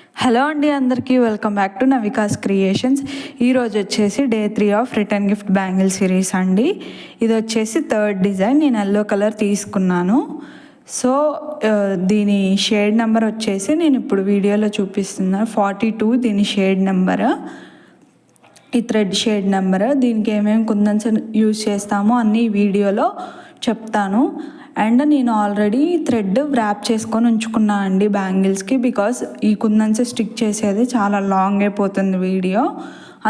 Hello అండి, అందరికీ welcome back to నవికాస్ creations. ఈరోజు వచ్చేసి day 3 of return gift bangle series అండి. ఇది వచ్చేసి థర్డ్ డిజైన్. నేను ఎల్లో కలర్ తీసుకున్నాను. సో దీని షేడ్ నెంబర్ వచ్చేసి నేను ఇప్పుడు వీడియోలో చూపిస్తున్నాను 42. దీని షేడ్ నెంబర్, ఈ థ్రెడ్ షేడ్ నెంబర్. దీనికి ఏమేమి కుందన్స్ యూజ్ చేస్తామో అన్నీ వీడియోలో చెప్తాను. అండ్ నేను ఆల్రెడీ థ్రెడ్ వ్రాప్ చేసుకొని ఉంచుకున్నా అండి బ్యాంగిల్స్కి, బికాస్ ఈ కుందన్స్ స్టిక్ చేసేది చాలా లాంగ్ అయిపోతుంది వీడియో.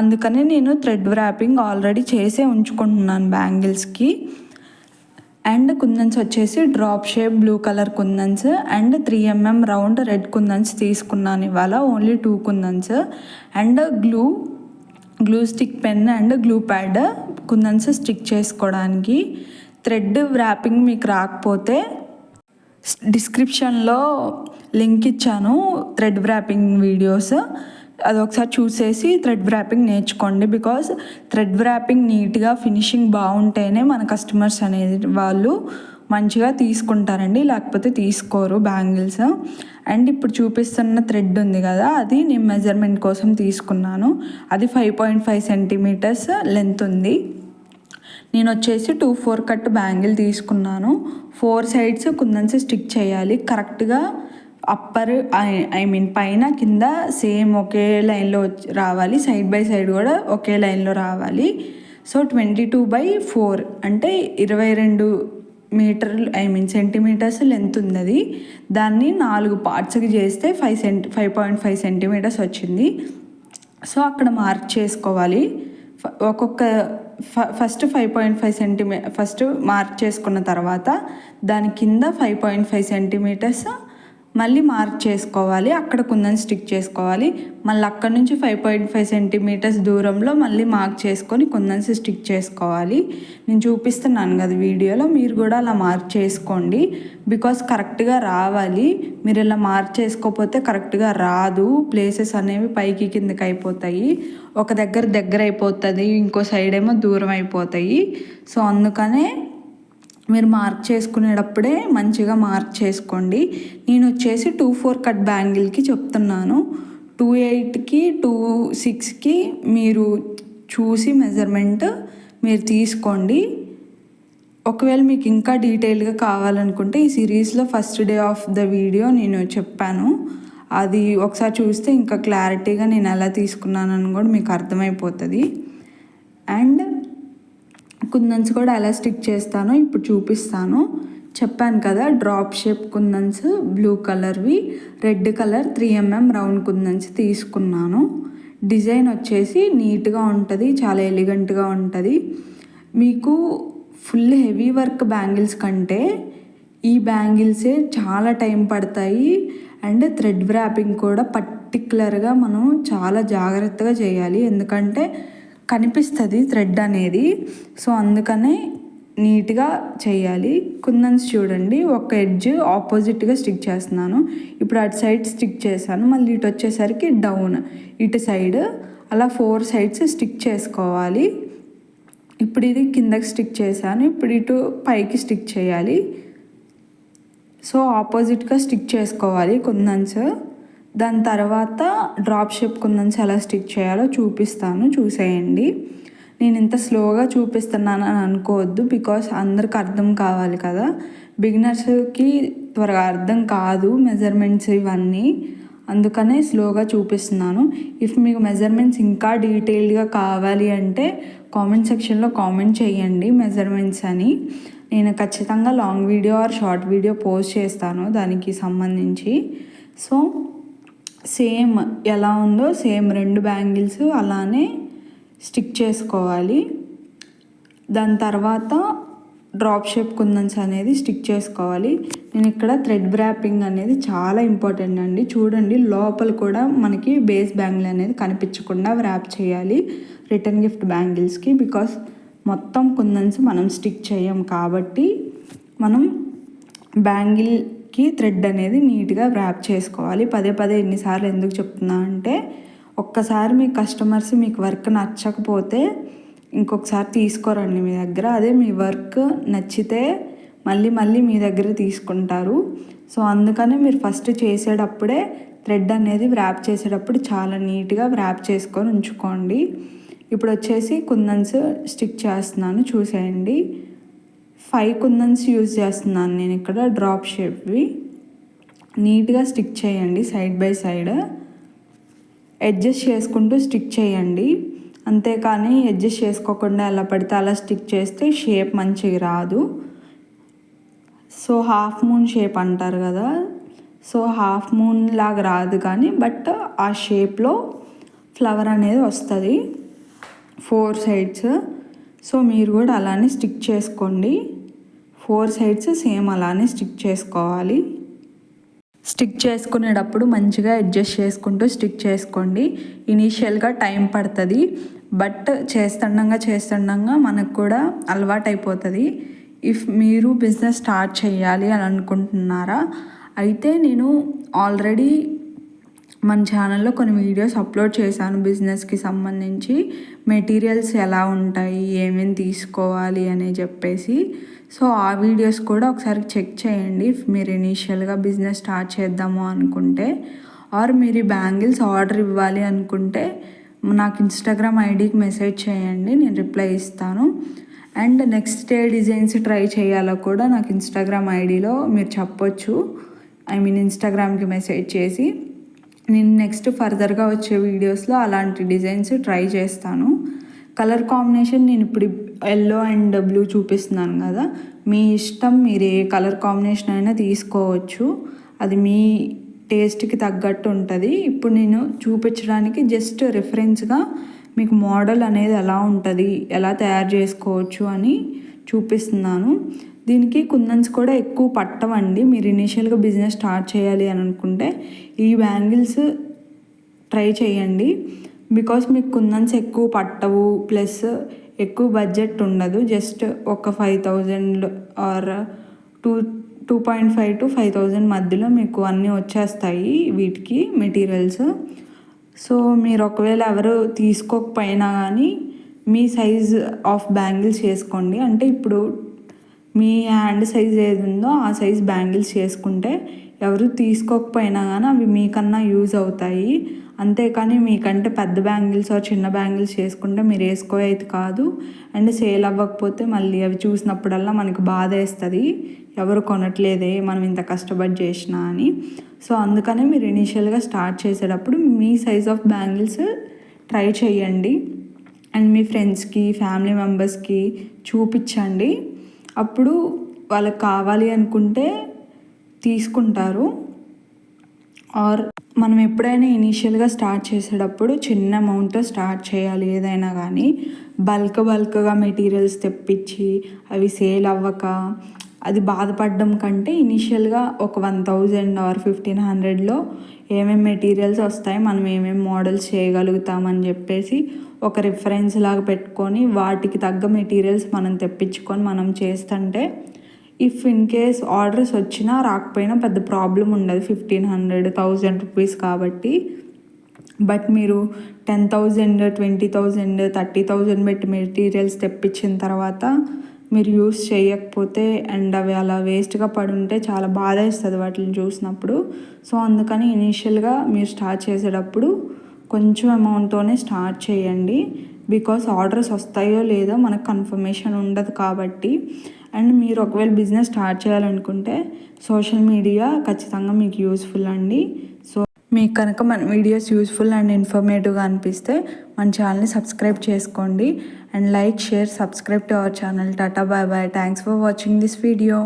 అందుకని నేను థ్రెడ్ వ్రాపింగ్ ఆల్రెడీ చేసే ఉంచుకుంటున్నాను బ్యాంగిల్స్కి. అండ్ కుందన్స్ వచ్చేసి drop shape blue colour kundans and 3mm round red kundans తీసుకున్నాను ఇవాళ. Only 2 kundans. And glue stick pen and glue pad kundans stick చేసుకోవడానికి. థ్రెడ్ వ్రాపింగ్ మీకు రాకపోతే డిస్క్రిప్షన్లో లింక్ ఇచ్చాను, థ్రెడ్ వ్రాపింగ్ వీడియోస్. అది ఒకసారి చూసేసి థ్రెడ్ వ్రాపింగ్ నేర్చుకోండి. బికాస్ థ్రెడ్ వ్రాపింగ్ నీట్గా ఫినిషింగ్ బాగుంటేనే మన కస్టమర్స్ అనేది వాళ్ళు మంచిగా తీసుకుంటారండి, లేకపోతే తీసుకోరు బ్యాంగిల్స్. అండ్ ఇప్పుడు చూపిస్తున్న థ్రెడ్ ఉంది కదా, అది నేను మెజర్మెంట్ కోసం తీసుకున్నాను. అది 5.5 సెంటీమీటర్స్ లెంత్ ఉంది. నేను వచ్చేసి 2/4 కట్ బ్యాంగిల్ తీసుకున్నాను. 4 సైడ్స్ కుందన్స్ స్టిక్ చేయాలి కరెక్ట్గా. అప్పర్ పైన కింద సేమ్ ఒకే లైన్లో రావాలి, సైడ్ బై సైడ్ కూడా ఒకే లైన్లో రావాలి. సో 22/4 అంటే 22 మీటర్లు సెంటీమీటర్స్ లెంత్ ఉన్నది. దాన్ని 4 పార్ట్స్కి చేస్తే 5.5 సెంటీమీటర్స్ వచ్చింది. సో అక్కడ మార్క్ చేసుకోవాలి. ఫస్ట్ 5.5 సెంటీమీటర్ ఫస్ట్ మార్క్ చేసుకున్న తర్వాత దాని కింద 5.5 సెంటీమీటర్స్ మళ్ళీ మార్క్ చేసుకోవాలి. అక్కడ కుందన్ స్టిక్ చేసుకోవాలి. మళ్ళీ అక్కడ నుంచి 5.5 సెంటీమీటర్స్ దూరంలో మళ్ళీ మార్క్ చేసుకొని కుందన్స్ స్టిక్ చేసుకోవాలి. నేను చూపిస్తున్నాను కదా వీడియోలో, మీరు కూడా అలా మార్క్ చేసుకోండి. బికాస్ కరెక్ట్గా రావాలి. మీరు ఇలా మార్క్ చేసుకోకపోతే కరెక్ట్గా రాదు. ప్లేసెస్ అనేవి పైకి కిందకి అయిపోతాయి. ఒక దగ్గర అయిపోతుంది, ఇంకో సైడ్ ఏమో దూరం అయిపోతాయి. సో అందుకనే మీరు మార్క్ చేసుకునేటప్పుడే మంచిగా మార్క్ చేసుకోండి. నేను వచ్చేసి 2/4 కట్ బ్యాంగిల్కి చెప్తున్నాను. 2/8కి 2/6కి మీరు చూసి మెజర్మెంట్ మీరు తీసుకోండి. ఒకవేళ మీకు ఇంకా డీటెయిల్గా కావాలనుకుంటే ఈ సిరీస్లో first day of the video నేను చెప్పాను. అది ఒకసారి చూస్తే ఇంకా క్లారిటీగా నేను ఎలా తీసుకున్నానని కూడా మీకు అర్థమైపోతుంది. అండ్ కుందన్స్ కూడా ఎలా స్టిక్ చేస్తానో ఇప్పుడు చూపిస్తాను. చెప్పాను కదా, డ్రాప్ షేప్ కుందన్స్ blue కలర్వి, red colour 3mm round కుందన్స్ తీసుకున్నాను. డిజైన్ వచ్చేసి నీట్గా ఉంటుంది, చాలా ఎలిగెంట్గా ఉంటుంది. మీకు ఫుల్ హెవీ వర్క్ బ్యాంగిల్స్ కంటే ఈ బ్యాంగిల్సే చాలా టైం పడతాయి. అండ్ థ్రెడ్ వ్రాపింగ్ కూడా పర్టికులర్గా మనం చాలా జాగ్రత్తగా చేయాలి, ఎందుకంటే కనిపిస్తుంది థ్రెడ్ అనేది. సో అందుకనే నీట్గా చేయాలి. కుందన్స్ చూడండి, ఒక ఎడ్జ్ ఆపోజిట్గా స్టిక్ చేస్తున్నాను. ఇప్పుడు అటు సైడ్ స్టిక్ చేశాను, మళ్ళీ ఇటు వచ్చేసరికి డౌన్, ఇటు సైడ్ అలా 4 సైడ్స్ స్టిక్ చేసుకోవాలి. ఇప్పుడు ఇది కిందకి స్టిక్ చేశాను, ఇప్పుడు ఇటు పైకి స్టిక్ చేయాలి. సో ఆపోజిట్గా స్టిక్ చేసుకోవాలి కుందన్స్. దాని తర్వాత డ్రాప్ షేప్ కుందన్స్ ఎలా స్టిక్ చేయాలో చూపిస్తాను, చూసేయండి. నేను ఇంత స్లోగా చూపిస్తున్నాను అని అనుకోవద్దు, బికాస్ అందరికి అర్థం కావాలి కదా. బిగినర్స్కి త్వరగా అర్థం కాదు మెజర్మెంట్స్ ఇవన్నీ, అందుకనే స్లోగా చూపిస్తున్నాను. ఇఫ్ మీకు మెజర్మెంట్స్ ఇంకా డీటెయిల్డ్గా కావాలి అంటే కామెంట్ సెక్షన్లో కామెంట్ చేయండి మెజర్మెంట్స్ అని. నేను ఖచ్చితంగా long video or short video post చేస్తాను దానికి సంబంధించి. సో సేమ్ ఎలా ఉందో సేమ్ 2 బ్యాంగిల్స్ అలానే స్టిక్ చేసుకోవాలి. దాని తర్వాత డ్రాప్ షేప్ కుందన్స్ అనేది స్టిక్ చేసుకోవాలి. నేను ఇక్కడ థ్రెడ్ వ్రాపింగ్ అనేది చాలా ఇంపార్టెంట్ అండి. చూడండి, లోపల కూడా మనకి బేస్ బ్యాంగిల్ అనేది కనిపించకుండా వ్రాప్ చేయాలి రిటర్న్ గిఫ్ట్ బ్యాంగిల్స్కి. బికాస్ మొత్తం కుందన్స్ మనం స్టిక్ చేయం కాబట్టి మనం బ్యాంగిల్కి థ్రెడ్ అనేది నీట్గా వ్రాప్ చేసుకోవాలి. పదే ఎన్నిసార్లు ఎందుకు చెప్తున్నా అంటే, ఒక్కసారి మీ కస్టమర్స్ మీకు వర్క్ నచ్చకపోతే ఇంకొకసారి తీసుకోరండి మీ దగ్గర. అదే మీ వర్క్ నచ్చితే మళ్ళీ మీ దగ్గర తీసుకుంటారు. సో అందుకనే మీరు ఫస్ట్ చేసేటప్పుడే థ్రెడ్ అనేది వ్రాప్ చేసేటప్పుడు చాలా నీట్గా వ్రాప్ చేసుకొని ఉంచుకోండి. ఇప్పుడు వచ్చేసి కుందన్స్ స్టిక్ చేస్తున్నాను, చూసేయండి. 5 కుందన్స్ యూజ్ చేస్తున్నాను నేను ఇక్కడ, డ్రాప్ షేప్వి. నీట్గా స్టిక్ చేయండి సైడ్ బై సైడ్, అడ్జస్ట్ చేసుకుంటూ స్టిక్ చేయండి. అంతేకాని అడ్జస్ట్ చేసుకోకుండా ఎలా పడితే అలా స్టిక్ చేస్తే షేప్ మంచిగా రాదు. సో హాఫ్ మూన్ షేప్ అంటారు కదా, సో హాఫ్ మూన్ లాగా రాదు కానీ బట్ ఆ షేప్లో ఫ్లవర్ అనేది వస్తుంది 4 సైడ్స్. సో మీరు కూడా అలానే స్టిక్ చేసుకోండి. 4 సైడ్స్ సేమ్ అలానే స్టిక్ చేసుకోవాలి. స్టిక్ చేసుకునేటప్పుడు మంచిగా అడ్జస్ట్ చేసుకుంటూ స్టిక్ చేసుకోండి. ఇనీషియల్గా టైం పడుతుంది, బట్ చేస్తుండగా మనకు కూడా అలవాటు అయిపోతుంది. ఇఫ్ మీరు బిజినెస్ స్టార్ట్ చేయాలి అని అనుకుంటున్నారా, అయితే నేను ఆల్రెడీ మన ఛానల్లో కొన్ని వీడియోస్ అప్లోడ్ చేశాను బిజినెస్కి సంబంధించి. మెటీరియల్స్ ఎలా ఉంటాయి, ఏమేమి తీసుకోవాలి అని చెప్పేసి. సో ఆ వీడియోస్ కూడా ఒకసారి చెక్ చేయండి ఇఫ్ మీరు ఇనీషియల్గా బిజినెస్ స్టార్ట్ చేద్దాము అనుకుంటే. ఆర్ మీరు బ్యాంగిల్స్ ఆర్డర్ ఇవ్వాలి అనుకుంటే నాకు ఇన్స్టాగ్రామ్ ఐడికి మెసేజ్ చేయండి, నేను రిప్లై ఇస్తాను. And next day designs try చేయాలో కూడా నాకు ఇన్స్టాగ్రామ్ ఐడిలో మీరు చెప్పొచ్చు. ఇన్స్టాగ్రామ్కి మెసేజ్ చేసి నేను నెక్స్ట్ ఫర్దర్గా వచ్చే వీడియోస్లో అలాంటి డిజైన్స్ ట్రై చేస్తాను. కలర్ కాంబినేషన్ నేను ఇప్పుడు ఎల్లో అండ్ బ్లూ చూపిస్తున్నాను కదా, మీ ఇష్టం, మీరు ఏ కలర్ కాంబినేషన్ అయినా తీసుకోవచ్చు, అది మీ టేస్ట్కి తగ్గట్టు ఉంటుంది. ఇప్పుడు నేను చూపించడానికి జస్ట్ రిఫరెన్స్గా మీకు మోడల్ అనేది ఎలా ఉంటుంది, ఎలా తయారు చేసుకోవచ్చు అని చూపిస్తున్నాను. దీనికి కుందన్స్ కూడా ఎక్కువ పట్టవండి. మీరు ఇనీషియల్గా బిజినెస్ స్టార్ట్ చేయాలి అని అనుకుంటే ఈ బ్యాంగిల్స్ ట్రై చేయండి. బికాస్ మీకు కుందన్స్ ఎక్కువ పట్టవు, ప్లస్ ఎక్కువ బడ్జెట్ ఉండదు. జస్ట్ ఒక 5,000 ఆర్ 2.5 to 5,000 మధ్యలో మీకు అన్నీ వచ్చేస్తాయి వీటికి మెటీరియల్స్. సో మీరు ఒకవేళ ఎవరు తీసుకోకపోయినా కానీ మీ సైజ్ ఆఫ్ బ్యాంగిల్స్ చేసుకోండి. అంటే ఇప్పుడు మీ హ్యాండ్ సైజ్ ఏది ఉందో ఆ సైజ్ బ్యాంగిల్స్ చేసుకుంటే ఎవరు తీసుకోకపోయినా కానీ అవి మీకన్నా యూజ్ అవుతాయి. అంతేకాని మీకంటే పెద్ద బ్యాంగిల్స్ చిన్న బ్యాంగిల్స్ చేసుకుంటే మీరు వేసుకోయేది కాదు. అండ్ సేల్ అవ్వకపోతే మళ్ళీ అవి చూసినప్పుడల్లా మనకు బాధ వేస్తుంది, ఎవరు కొనట్లేదే మనం ఇంత కష్టపడి చేసినా అని. సో అందుకనే మీరు ఇనీషియల్గా స్టార్ట్ చేసేటప్పుడు మీ సైజ్ ఆఫ్ బ్యాంగిల్స్ ట్రై చేయండి. అండ్ మీ ఫ్రెండ్స్కి, ఫ్యామిలీ మెంబర్స్కి చూపించండి. అప్పుడు వాళ్ళకి కావాలి అనుకుంటే తీసుకుంటారు. ఆర్ మనం ఎప్పుడైనా ఇనీషియల్గా స్టార్ట్ చేసేటప్పుడు చిన్న అమౌంట్తో స్టార్ట్ చేయాలి. ఏదైనా కానీ బల్క్గా మెటీరియల్స్ తెప్పించి అవి సేల్ అవ్వక అది బాధపడడం కంటే ఇనీషియల్గా ఒక 1,000 ఆర్ 1,500లో ఏమేమి మెటీరియల్స్ వస్తాయి, మనం ఏమేమి మోడల్స్ చేయగలుగుతామని చెప్పేసి ఒక రిఫరెన్స్ లాగా పెట్టుకొని వాటికి తగ్గ మెటీరియల్స్ మనం తెప్పించుకొని మనం చేస్తుంటే ఇఫ్ ఇన్ కేస్ ఆర్డర్స్ వచ్చినా రాకపోయినా పెద్ద ప్రాబ్లం ఉండదు. 1,500, 1,000 రూపీస్ కాబట్టి. బట్ మీరు 10,000, 20,000, 30,000 పెట్టి మెటీరియల్స్ తెప్పించిన తర్వాత మీరు యూస్ చేయకపోతే అండ్ అవి అలా వేస్ట్గా పడి ఉంటే చాలా బాధ వేస్తుంది వాటిని చూసినప్పుడు. సో అందుకని ఇనీషియల్గా మీరు స్టార్ట్ చేసేటప్పుడు కొంచెం అమౌంట్తోనే స్టార్ట్ చేయండి. బికాస్ ఆర్డర్స్ వస్తాయో లేదో మనకు కన్ఫర్మేషన్ ఉండదు కాబట్టి. అండ్ మీరు ఒకవేళ బిజినెస్ స్టార్ట్ చేయాలనుకుంటే సోషల్ మీడియా ఖచ్చితంగా మీకు యూస్ఫుల్ అండి. సో మీకు కనుక మన వీడియోస్ యూస్ఫుల్ అండ్ ఇన్ఫర్మేటివ్గా అనిపిస్తే మన ఛానల్ని సబ్స్క్రైబ్ చేసుకోండి. And like, share, subscribe to our channel. Tata, bye bye. Thanks for watching this video.